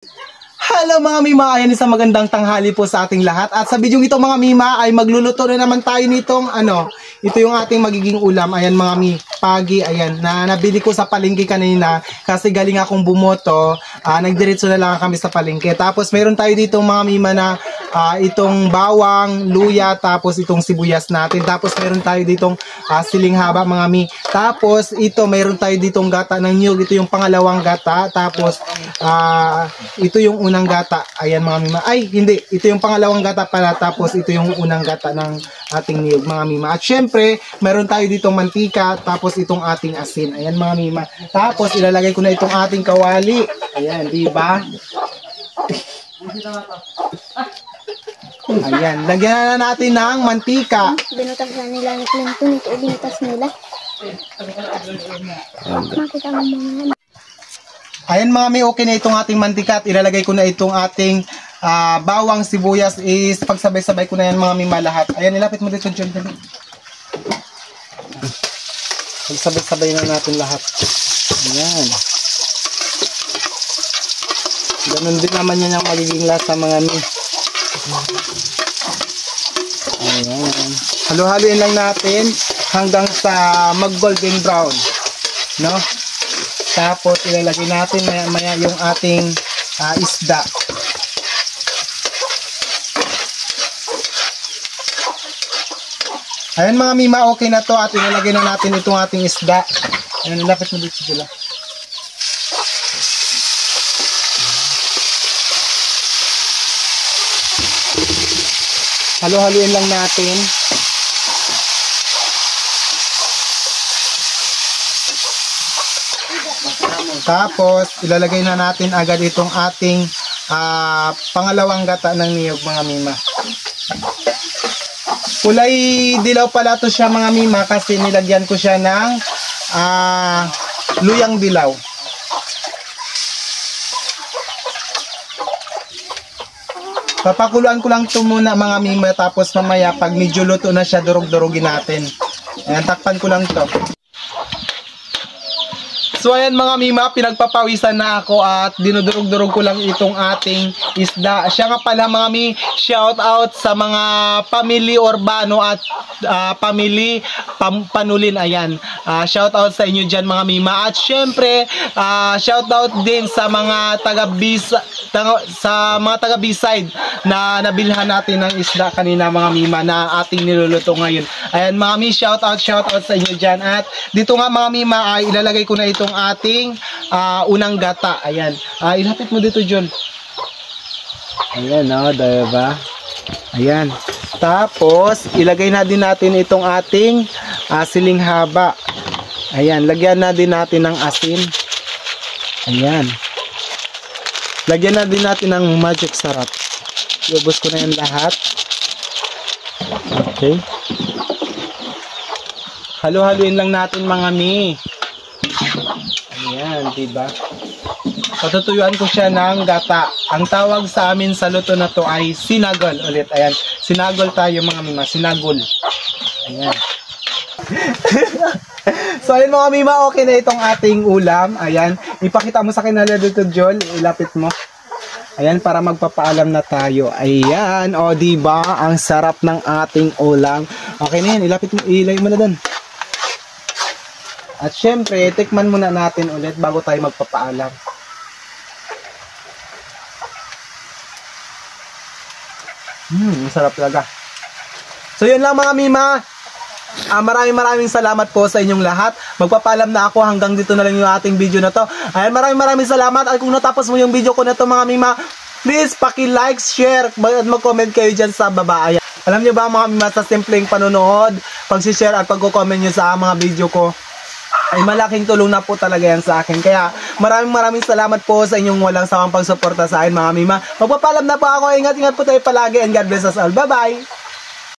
Hello mga Mima, ayan isang magandang tanghali po sa ating lahat. At sa video ito mga Mima ay magluluto na naman tayo nitong ito yung ating magiging ulam. Ayan mga Mi, pagi, ayan, na nabili ko sa palengke kanina kasi galing akong bumoto. Nagdiretso na lang kami sa palengke. Tapos meron tayo dito mga Mima na itong bawang, luya, tapos itong sibuyas natin. Tapos meron tayo ditong siling haba mga Mi. Tapos ito meron tayo ditong gata ng niyog. Ito yung pangalawang gata. Tapos ito yung unang gata. Ayan mga Mima. Ay, hindi. Ito yung pangalawang gata pala. Tapos ito yung unang gata ng ating niyog mga Mima. At syempre, meron tayo ditong mantika. Tapos itong ating asin. Ayan mga Mima. Tapos ilalagay ko na itong ating kawali. Ayan, di ba? Ayan, lagyan na natin ng mantika. Binutas na nila ni Clinton. Ito binutas nila. Makita mo mga. Ayan mga may, okay na itong ating mantika at ilalagay ko na itong ating bawang, sibuyas is pagsabay-sabay ko na yan mga mima lahat. Ayan, ilapit mo dito John. Pagsabay-sabay na natin lahat. Ayan. Ganun din naman yan ang magiging lasa mga mi. Ayan. Halo-haloin lang natin hanggang sa mag-golden brown. No? Tapos ilalagay natin maya-maya yung ating isda. Ayan mga mima, okay na to at ilalagay na natin itong ating isda. Ayan, ilapit mo dito sila. Halo-haloin lang natin. Tapos, ilalagay na natin agad itong ating pangalawang gata ng niyog mga mima. Kulay dilaw pala to siya mga mima kasi nilagyan ko siya ng luyang dilaw. Papakuluan ko lang ito muna mga mima tapos mamaya pag medyo luto na siya durog-durugin natin. Ayan, takpan ko lang to. So ayan mga mima, pinagpapawisan na ako at dinudurog-durog ko lang itong ating isda. Siya nga pala mga mi, shout out sa mga family Urbano at family Panulin. Ayan, shout out sa inyo dyan mga mima. At syempre, shout out din sa mga taga-B-side na nabilhan natin ng isda kanina mga mima na ating niluluto ngayon. Ayan mga mi, shout out sa inyo dyan. At dito nga mga mima ay ilalagay ko na itong ating unang gata. Ayan. Ilapit mo dito, John. Ayan, diba? Ayan. Tapos, ilagay na din natin itong ating siling haba. Ayan. Lagyan na din natin ng asin. Ayan. Lagyan na din natin ng magic sarap. Iubos ko na yan lahat. Okay. Halo-haloin lang natin mga mi. Ayan, diba? Patutuyuan ko siya ng gata. Ang tawag sa amin sa luto na to ay sinagol ulit. Ayan, sinagol tayo mga mima, sinagol. Ayan. So ayun mga mima, okay na itong ating ulam. Ayan, ipakita mo sa kinala dito Joel, ilapit mo. Ayan, para magpapaalam na tayo. Ayan, o diba? Ang sarap ng ating ulam. Okay na yan, ilapit mo, ilay mo na doon. At syempre, tikman muna natin ulit bago tayo magpapaalam. Masarap talaga. So yun lang mga mima. Maraming salamat po sa inyong lahat. Magpapaalam na ako, hanggang dito na lang yung ating video na to. Ayan, maraming salamat. At kung natapos mo yung video ko na to mga mima, please paki-like, share, at mag-comment kayo dyan sa baba. Ayan. Alam nyo ba mga mima, sa simpleng panonood, pag-share at pag-comment nyo sa mga video ko, ay malaking tulong na po talaga yan sa akin. Kaya maraming salamat po sa inyong walang sawang pagsuporta sa akin mga mima. Magpapaalam na po ako. Ingat po tayo palagi and God bless us all. Bye bye!